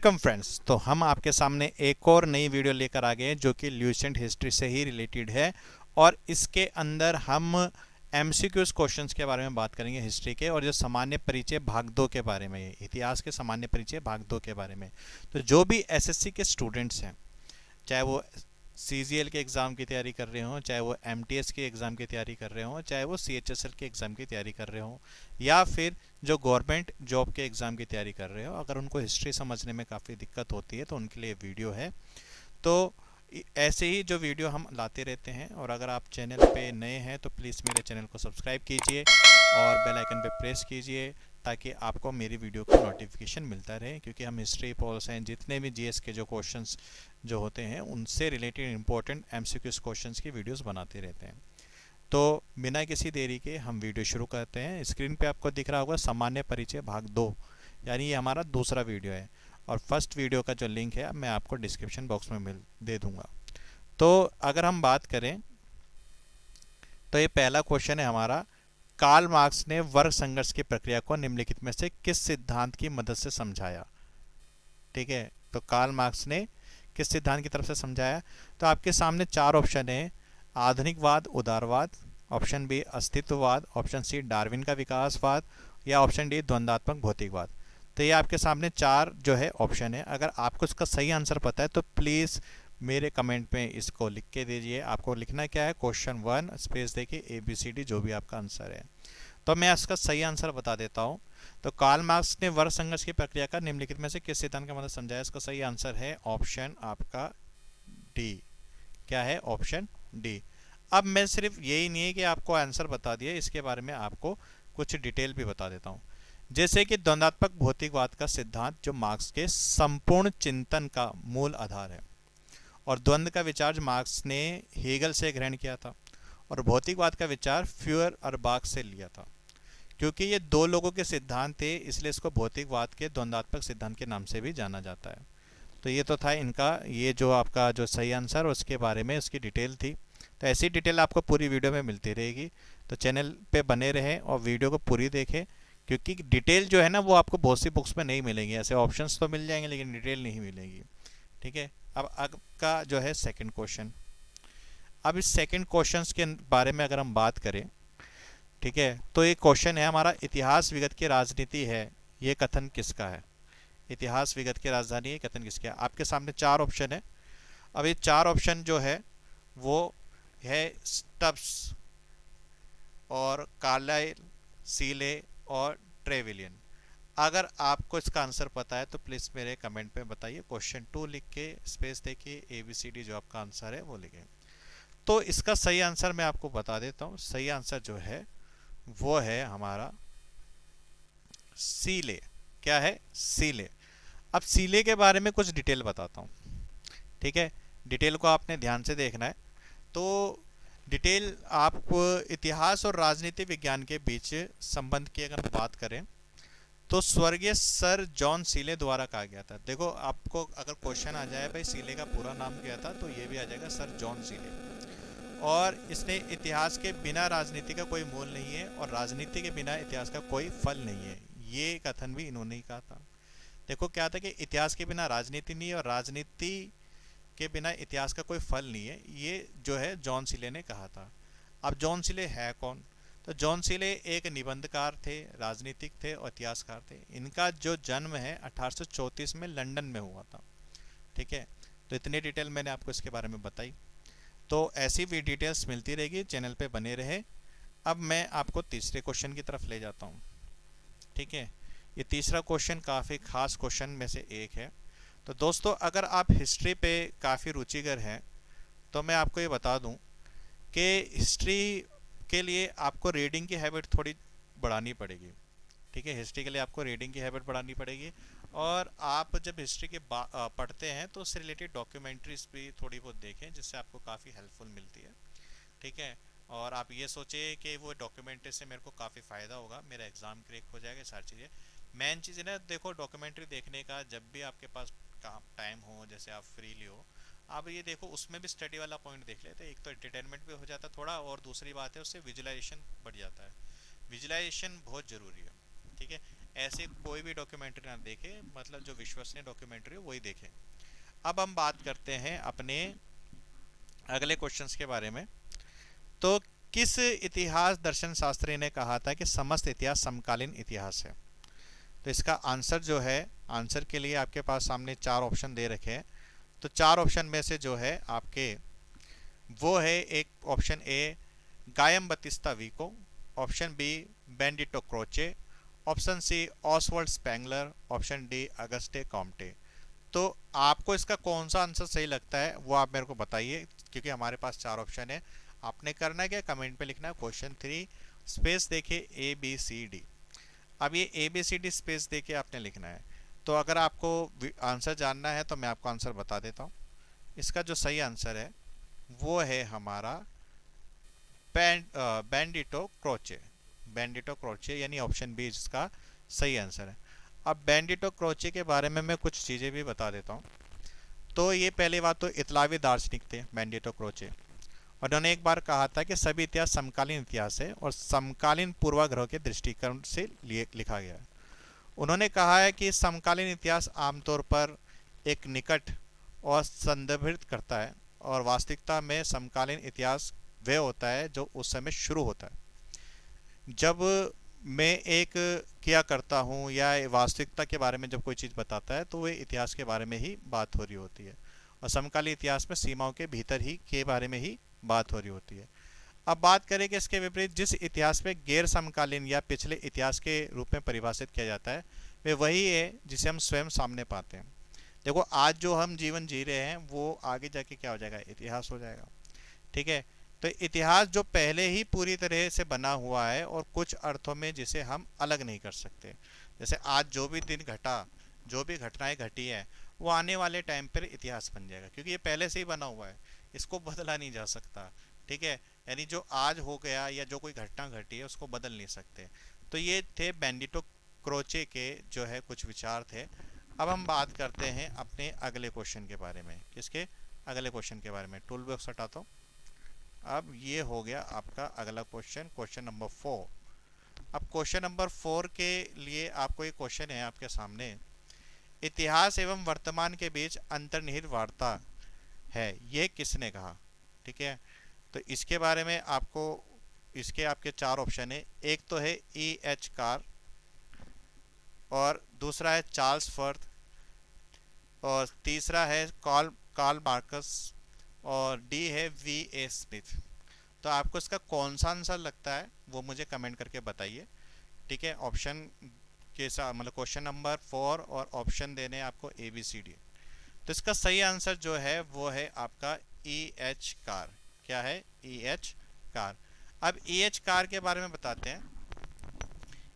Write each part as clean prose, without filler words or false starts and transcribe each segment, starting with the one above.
Welcome friends. तो हम आपके सामने एक और नई वीडियो लेकर आ गए हैं जो कि ल्यूसेंट हिस्ट्री से ही रिलेटेड है। और इसके अंदर हम एमसीक्यूज क्वेश्चंस के बारे में बात करेंगे हिस्ट्री के, और जो सामान्य परिचय भाग 2 के बारे में, इतिहास के सामान्य परिचय भाग 2 के बारे में। तो जो भी एसएससी के स्टूडेंट्स हैं, चाहे वो सीजीएल के एग्ज़ाम की तैयारी कर रहे हों, चाहे वो एमटीएस के एग्ज़ाम की तैयारी कर रहे हों, चाहे वो सीएचएसएल के एग्ज़ाम की तैयारी कर रहे हों, या फिर जो गवर्नमेंट जॉब के एग्ज़ाम की तैयारी कर रहे हो, अगर उनको हिस्ट्री समझने में काफ़ी दिक्कत होती है तो उनके लिए वीडियो है। तो ऐसे ही जो वीडियो हम लाते रहते हैं, और अगर आप चैनल पे नए हैं तो प्लीज़ मेरे चैनल को सब्सक्राइब कीजिए और बेल आइकन पे प्रेस कीजिए ताकि आपको मेरी वीडियो का नोटिफिकेशन मिलता रहे, क्योंकि हम हिस्ट्री, पॉल साइंस, जितने भी जीएस के जो क्वेश्चंस जो होते हैं उनसे रिलेटेड इंपॉर्टेंट एमसीक्यूज क्वेश्चंस की वीडियोस बनाते रहते हैं। तो बिना किसी देरी के हम वीडियो शुरू करते हैं। स्क्रीन पे आपको दिख रहा होगा सामान्य परिचय भाग 2, यानी ये हमारा दूसरा वीडियो है। और फर्स्ट वीडियो का जो लिंक है मैं आपको डिस्क्रिप्शन बॉक्स में दे दूंगा। तो अगर हम बात करें तो ये पहला क्वेश्चन है हमारा, कार्ल मार्क्स ने वर्ग संघर्ष की प्रक्रिया को निम्नलिखित में से किस सिद्धांत की मदद से समझाया। ठीक है, तो कार्ल मार्क्स ने किस सिद्धांत की तरफ से समझाया। तो आपके सामने चार ऑप्शन है: आधुनिकवाद, उदारवाद, ऑप्शन बी अस्तित्ववाद, ऑप्शन सी डार्विन का विकासवाद, या ऑप्शन डी द्वंद्वात्मक भौतिकवाद। तो ये आपके सामने चार जो है ऑप्शन है। अगर आपको इसका सही आंसर पता है तो प्लीज़ मेरे कमेंट में इसको लिख के दीजिए। आपको लिखना क्या है, क्वेश्चन 1 स्पेस देके ABCD जो भी आपका आंसर है। तो मैं इसका सही आंसर बता देता हूँ। तो कार्ल मार्क्स ने वर्ग संघर्ष की प्रक्रिया का निम्नलिखित में से किस सिद्धांत का मतलब समझाया। इसका सही आंसर है ऑप्शन आपका डी। क्या है, ऑप्शन डी। अब मैं सिर्फ यही नहीं है कि आपको आंसर बता दिया, इसके बारे में आपको कुछ डिटेल भी बता देता हूँ। जैसे कि द्वंद्वात्मक भौतिकवाद का सिद्धांत जो मार्क्स के संपूर्ण चिंतन का मूल आधार है, और द्वंद्व का विचार मार्क्स ने हेगल से ग्रहण किया था, और भौतिकवाद का विचार फ्यूअर और बार्क से लिया था। क्योंकि ये दो लोगों के सिद्धांत थे, इसलिए इसको भौतिकवाद के द्वंद्वात्मक सिद्धांत के नाम से भी जाना जाता है। तो ये तो था इनका, ये जो आपका जो सही आंसर उसके बारे में उसकी डिटेल थी। तो ऐसी डिटेल आपको पूरी वीडियो में मिलती रहेगी। तो चैनल पे बने रहें और वीडियो को पूरी देखें, क्योंकि डिटेल जो है ना वो आपको बहुत सी बुक्स में नहीं मिलेंगी। ऐसे ऑप्शंस तो मिल जाएंगे लेकिन डिटेल नहीं मिलेगी। ठीक है, अब आपका जो है सेकंड क्वेश्चन। अब इस सेकंड क्वेश्चन के बारे में अगर हम बात करें, ठीक है, तो ये क्वेश्चन है हमारा, इतिहास विगत की राजनीति है, ये कथन किसका है। इतिहास विगत की राजधानी है, कथन किसका है। आपके सामने चार ऑप्शन है। अब ये चार ऑप्शन जो है वो है स्टब्स और कार्लाइल, सीले और ट्रेविलियन। अगर आपको इसका आंसर पता है तो प्लीज़ मेरे कमेंट में बताइए। क्वेश्चन 2 लिख के स्पेस देखिए, ABCD जो आपका आंसर है वो लिखें। तो इसका सही आंसर मैं आपको बता देता हूँ। सही आंसर जो है वो है हमारा सीले। क्या है, सीले। अब सीले के बारे में कुछ डिटेल बताता हूँ। ठीक है, डिटेल को आपने ध्यान से देखना है। तो डिटेल आप इतिहास और राजनीति विज्ञान के बीच संबंध की अगर बात करें तो स्वर्गीय सर जॉन सीले द्वारा कहा गया था। देखो, आपको अगर क्वेश्चन आ जाए भाई सीले का पूरा नाम क्या था, तो ये भी आ जाएगा सर जॉन सीले। और इसने इतिहास के बिना राजनीति का कोई मूल नहीं है, और राजनीति के बिना इतिहास का कोई फल नहीं है, ये कथन भी इन्होंने ही कहा था। देखो क्या था कि इतिहास के बिना राजनीति नहीं है, और राजनीति के बिना इतिहास का कोई फल नहीं है, ये जो है जॉन सीले ने कहा था। अब जॉन सीले है कौन। तो जॉन सीले एक निबंधकार थे, राजनीतिक थे और इतिहासकार थे। इनका जो जन्म है 1834 में लंदन में हुआ था। ठीक है, तो इतनी डिटेल मैंने आपको इसके बारे में बताई। तो ऐसी भी डिटेल्स मिलती रहेगी, चैनल पे बने रहे। अब मैं आपको तीसरे क्वेश्चन की तरफ ले जाता हूँ। ठीक है, ये तीसरा क्वेश्चन काफ़ी खास क्वेश्चन में से एक है। तो दोस्तों, अगर आप हिस्ट्री पे काफ़ी रुचिगर हैं तो मैं आपको ये बता दूं कि हिस्ट्री के लिए आपको रीडिंग की हैबिट थोड़ी बढ़ानी पड़ेगी। ठीक है, हिस्ट्री के लिए आपको रीडिंग की हैबिट बढ़ानी पड़ेगी। और आप जब हिस्ट्री के पढ़ते हैं तो उससे रिलेटेड डॉक्यूमेंट्रीज भी थोड़ी बहुत देखें, जिससे आपको काफ़ी हेल्पफुल मिलती है। ठीक है, और आप ये सोचिए कि वो डॉक्यूमेंट्री से मेरे को काफ़ी फ़ायदा होगा, मेरा एग्ज़ाम क्रैक हो जाएगा, सारी चीज़ें। मेन चीज़ है ना, देखो डॉक्यूमेंट्री देखने का जब भी आपके पास काम टाइम हो, जैसे आप फ्रीली हो, आप ये देखो उसमें भी स्टडी वाला पॉइंट देख लेते हैं। एक तो एंटरटेनमेंट भी हो जाता है थोड़ा, और दूसरी बात है उससे विजुअलाइजेशन बढ़ जाता है। विजुअलाइजेशन बहुत ज़रूरी है। ठीक है, ऐसे कोई भी डॉक्यूमेंट्री ना देखे, मतलब जो विश्वसनीय डॉक्यूमेंट्री हो वही देखें। अब हम बात करते हैं अपने अगले क्वेश्चंस के बारे में। तो किस इतिहास दर्शन शास्त्री ने कहा था कि समस्त इतिहास समकालीन इतिहास है? तो इसका आंसर जो है, आंसर के लिए आपके पास सामने चार ऑप्शन दे रखे हैं। तो चार ऑप्शन में से जो है आपके वो है, एक option A Giambattista Vico, option B Benedetto Croce, option C Oswald Spengler, option D Auguste Comte. तो आपको इसका कौन सा आंसर सही लगता है वो आप मेरे को बताइए, क्योंकि हमारे पास चार ऑप्शन है। आपने करना है क्या, कमेंट पे लिखना है क्वेश्चन 3 स्पेस देके ए बी सी डी। अब ये A B C D space देके आपने लिखना है। तो अगर आपको आंसर जानना है तो मैं आपको आंसर बता देता हूँ। इसका जो सही आंसर है वो है हमारा बेंडिटो क्रोचे। बेंडिटो क्रोचे यानी ऑप्शन बी इसका सही आंसर है। अब बेंडिटो क्रोचे के बारे में मैं कुछ चीज़ें भी बता देता हूँ। तो ये पहली बात तो इतालवी दार्शनिक थे बेंडिटो क्रोचे। उन्होंने एक बार कहा था कि सभी इतिहास समकालीन इतिहास है और समकालीन पूर्वाग्रह के दृष्टिकोण से लिखा गया है। उन्होंने कहा है कि समकालीन इतिहास आमतौर पर एक निकट और संदर्भित करता है, और वास्तविकता में समकालीन इतिहास वह होता है जो उस समय शुरू होता है। जब मैं एक क्या करता हूँ या वास्तविकता के बारे में जब कोई चीज़ बताता है तो वह इतिहास के बारे में ही बात हो रही होती है, और समकालीन इतिहास में सीमाओं के भीतर ही के बारे में ही बात हो रही होती है। अब बात करें कि इसके विपरीत जिस इतिहास में गैर समकालीन या पिछले इतिहास के रूप में परिभाषित किया जाता है वे वही है जिसे हम स्वयं सामने पाते हैं। देखो आज जो हम जीवन जी रहे हैं वो आगे जाके क्या हो जाएगा, इतिहास हो जाएगा। ठीक है, तो इतिहास जो पहले ही पूरी तरह से बना हुआ है और कुछ अर्थों में जिसे हम अलग नहीं कर सकते। जैसे आज जो भी दिन घटा, जो भी घटनाएं घटी है वो आने वाले टाइम पर इतिहास बन जाएगा, क्योंकि ये पहले से ही बना हुआ है, इसको बदला नहीं जा सकता। ठीक है, यानी जो आज हो गया या जो कोई घटना घटी है उसको बदल नहीं सकते। तो ये थे बेंडिटो क्रोचे के जो है कुछ विचार थे। अब हम बात करते हैं अपने अगले क्वेश्चन के बारे में। किसके अगले क्वेश्चन के बारे में, टूल बॉक्स हटाता हूँ। अब ये हो गया आपका अगला क्वेश्चन, क्वेश्चन नंबर 4। अब क्वेश्चन नंबर 4 के लिए आपको एक क्वेश्चन है आपके सामने, इतिहास एवं वर्तमान के बीच अंतर्निहित वार्ता है, ये किसने कहा? ठीक है, तो इसके बारे में आपको, इसके आपके चार ऑप्शन है। एक तो है ई एच कार, और दूसरा है चार्ल्स फर्थ, और तीसरा है कार्ल मार्कस, और डी है वी ए स्मिथ। तो आपको इसका कौन सा आंसर लगता है वो मुझे कमेंट करके बताइए। ठीक है, ऑप्शन के साथ मतलब क्वेश्चन नंबर 4 और ऑप्शन देने हैं आपको ए बी सी डी। तो इसका सही आंसर जो है वो है आपका ई एच कार। क्या है? E H car. अब ई एच कार के बारे में बताते हैं।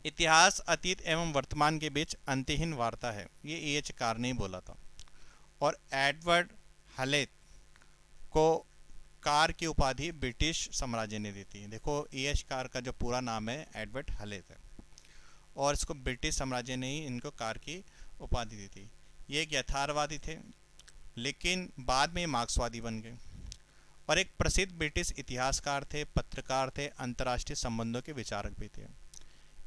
इतिहास अतीत एवं वर्तमान के बीच अंतहीन वार्ता है, ये ई एच कार ने ही बोला था। और एडवर्ड हलेत को कार की उपाधि ब्रिटिश साम्राज्य ने दी थी। देखो ई एच कार का जो पूरा नाम है एडवर्ड हलेत है, और इसको ब्रिटिश साम्राज्य ने ही इनको कार की उपाधि दी थी। ये एक यथार्थवादी थे, लेकिन बाद में मार्क्सवादी बन गए, और एक प्रसिद्ध ब्रिटिश इतिहासकार थे, पत्रकार थे, अंतर्राष्ट्रीय संबंधों के विचारक भी थे।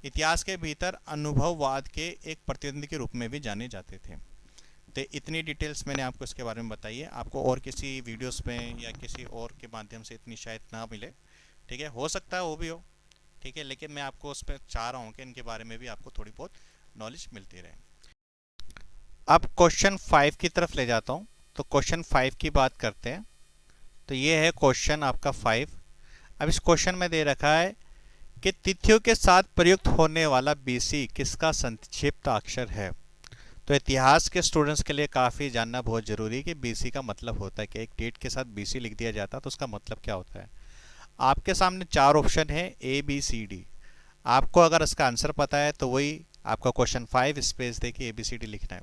इतिहास के भीतर अनुभववाद के एक प्रतिनिधि के रूप में भी जाने जाते थे। तो इतनी डिटेल्स मैंने आपको इसके बारे में बताई है। आपको और किसी वीडियोस में या किसी और के माध्यम से इतनी शायद ना मिले। ठीक है, हो सकता है वो भी हो। ठीक है, लेकिन मैं आपको उस पर चाह रहा हूँ कि इनके बारे में भी आपको थोड़ी बहुत नॉलेज मिलती रहे। अब क्वेश्चन 5 की तरफ ले जाता हूँ। तो क्वेश्चन 5 की बात करते हैं। तो ये है क्वेश्चन आपका 5। अब इस क्वेश्चन में दे रखा है कि तिथियों के साथ प्रयुक्त होने वाला बीसी किसका संक्षिप्त अक्षर है। तो इतिहास के स्टूडेंट्स के लिए काफ़ी जानना बहुत ज़रूरी है कि बीसी का मतलब होता है कि एक डेट के साथ बीसी लिख दिया जाता है तो उसका मतलब क्या होता है। आपके सामने चार ऑप्शन है ए बी सी डी। आपको अगर इसका आंसर पता है तो वही आपका क्वेश्चन 5 स्पेस दे के ए बी सी डी लिखना है।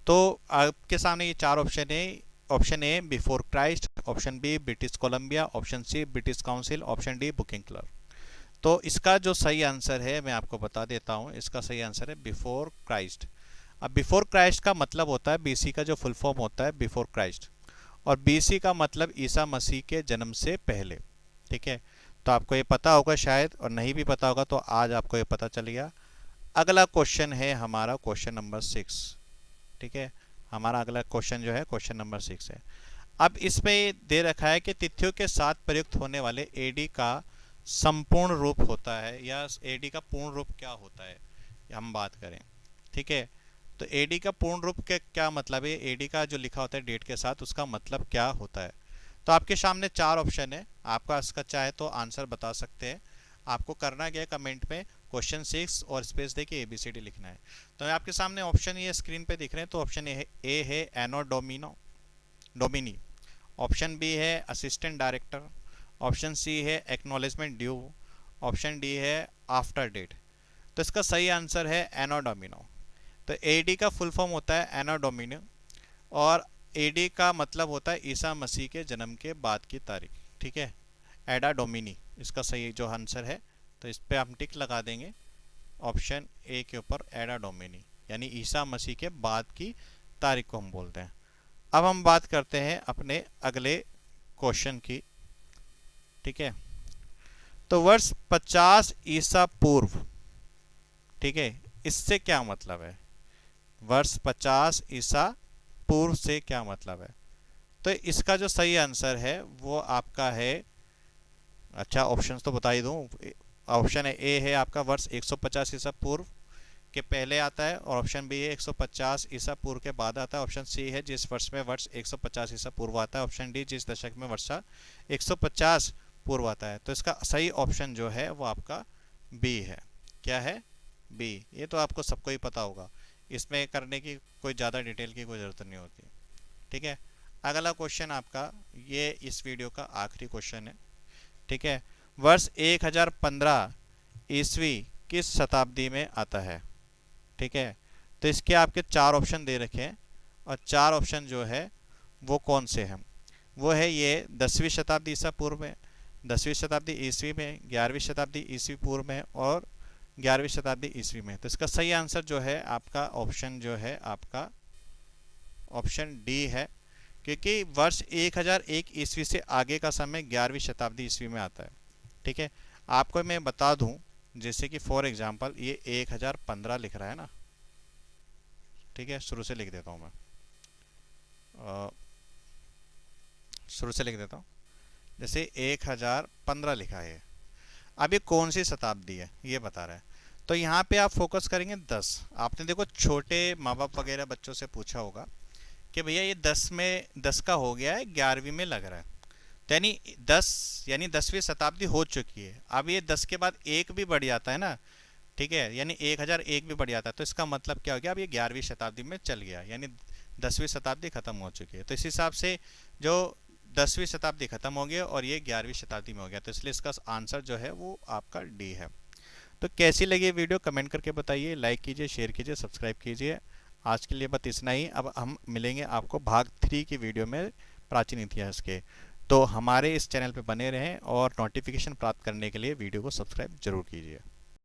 तो आपके सामने ये चार ऑप्शन है। Option A before Christ, option B British Columbia, option C British Council, option D booking clerk. तो इसका जो सही आंसर है मैं आपको बता देता हूँ। इसका सही आंसर है बिफोर क्राइस्ट। अब बिफोर क्राइस्ट का मतलब होता है, बीसी का जो फुल फॉर्म होता है बिफोर क्राइस्ट, और बीसी का मतलब ईसा मसीह के जन्म से पहले। ठीक है, तो आपको ये पता होगा शायद, और नहीं भी पता होगा तो आज आपको ये पता चल गया। अगला क्वेश्चन है हमारा क्वेश्चन नंबर 6। ठीक है, हमारा अगला क्वेश्चन जो है क्वेश्चन नंबर 6 है। अब इसमें दे रखा है कि तिथियों के साथ प्रयुक्त होने वाले एडी का संपूर्ण रूप होता है, या एडी का पूर्ण रूप क्या होता है, हम बात करें। ठीक है, तो एडी का पूर्ण रूप के क्या मतलब है, एडी का जो लिखा होता है डेट के साथ, उसका मतलब क्या होता है। तो आपके सामने 4 ऑप्शन है, आपका इसका चाहे तो आंसर बता सकते हैं। आपको करना क्या है, कमेंट में क्वेश्चन 6 और स्पेस दे के ABCD लिखना है। तो आपके सामने ऑप्शन ये स्क्रीन पे दिख रहे हैं। तो ऑप्शन ए है एनो डोमिनी, ऑप्शन बी है असिस्टेंट डायरेक्टर, ऑप्शन सी है एक्नॉलेजमेंट ड्यू, ऑप्शन डी है आफ्टर डेट। तो इसका सही आंसर है एनो डोमिनो। तो एडी का फुल फॉर्म होता है एनो डोमिनो, और एडी का मतलब होता है ईसा मसीह के जन्म के बाद की तारीख। ठीक है, एडा डोमिनी इसका सही जो आंसर है। तो इस पर हम टिक लगा देंगे ऑप्शन ए के ऊपर, एडा डोमिनी, यानी ईसा मसीह के बाद की तारीख को हम बोलते हैं। अब हम बात करते हैं अपने अगले क्वेश्चन की। ठीक है, तो वर्ष 50 ईसा पूर्व, ठीक है, इससे क्या मतलब है, वर्ष 50 ईसा पूर्व से क्या मतलब है। तो इसका जो सही आंसर है वो आपका है, अच्छा ऑप्शंस तो बता ही दूं। ऑप्शन ए है आपका वर्ष 150 ईसा पूर्व के पहले आता है, और ऑप्शन बी है 150 ईसा पूर्व के बाद आता है, ऑप्शन सी है जिस वर्ष में वर्ष 150 ईसा पूर्व आता है, ऑप्शन डी जिस दशक में वर्षा 150 पूर्व आता है। तो इसका सही ऑप्शन जो है वो आपका बी है। क्या है, बी। ये तो आपको सबको ही पता होगा, इसमें करने की कोई ज़्यादा डिटेल की कोई ज़रूरत नहीं होती। ठीक है, अगला क्वेश्चन आपका ये इस वीडियो का आखिरी क्वेश्चन है। ठीक है, वर्ष 1015 ईस्वी किस शताब्दी में आता है। ठीक है, तो इसके आपके 4 ऑप्शन दे रखे हैं, और 4 ऑप्शन जो है वो कौन से हैं, वो है ये 10वीं शताब्दी ईसा पूर्व में, 10वीं शताब्दी ईस्वी में, 11वीं शताब्दी ईस्वी पूर्व में, और 11वीं शताब्दी ईस्वी में। तो इसका सही आंसर जो है आपका ऑप्शन जो है आपका ऑप्शन डी है, क्योंकि वर्ष 1001 ईस्वी से आगे का समय 11वीं शताब्दी ईस्वी में आता है। ठीक है, आपको मैं बता दूं, जैसे कि फॉर एग्जांपल ये 1015 लिख रहा है ना। ठीक है, शुरू से लिख देता हूं मैं, शुरू से लिख देता हूं। जैसे 1015 लिखा है, अब ये कौन सी शताब्दी है ये बता रहा है। तो यहाँ पे आप फोकस करेंगे 10। आपने देखो छोटे माँ बाप वगैरह बच्चों से पूछा होगा कि भैया ये 10 में 10 का हो गया है, 11वीं में लग रहा है, तो यानी 10 यानी 10वीं शताब्दी हो चुकी है। अब ये 10 के बाद एक भी बढ़ जाता है ना, ठीक है, यानी 1001 भी बढ़ जाता है, तो इसका मतलब क्या हो गया, अब ये 11वीं शताब्दी में चल गया, यानी 10वीं शताब्दी खत्म हो चुकी है। तो इस हिसाब से जो 10वीं शताब्दी खत्म हो गया और ये 11वीं शताब्दी में हो गया, तो इसलिए इसका आंसर जो है वो आपका डी है। तो कैसी लगी वीडियो कमेंट करके बताइए, लाइक कीजिए, शेयर कीजिए, सब्सक्राइब कीजिए। आज के लिए बस इतना ही। अब हम मिलेंगे आपको भाग 3 की वीडियो में प्राचीन इतिहास के। तो हमारे इस चैनल पे बने रहें और नोटिफिकेशन प्राप्त करने के लिए वीडियो को सब्सक्राइब जरूर कीजिए।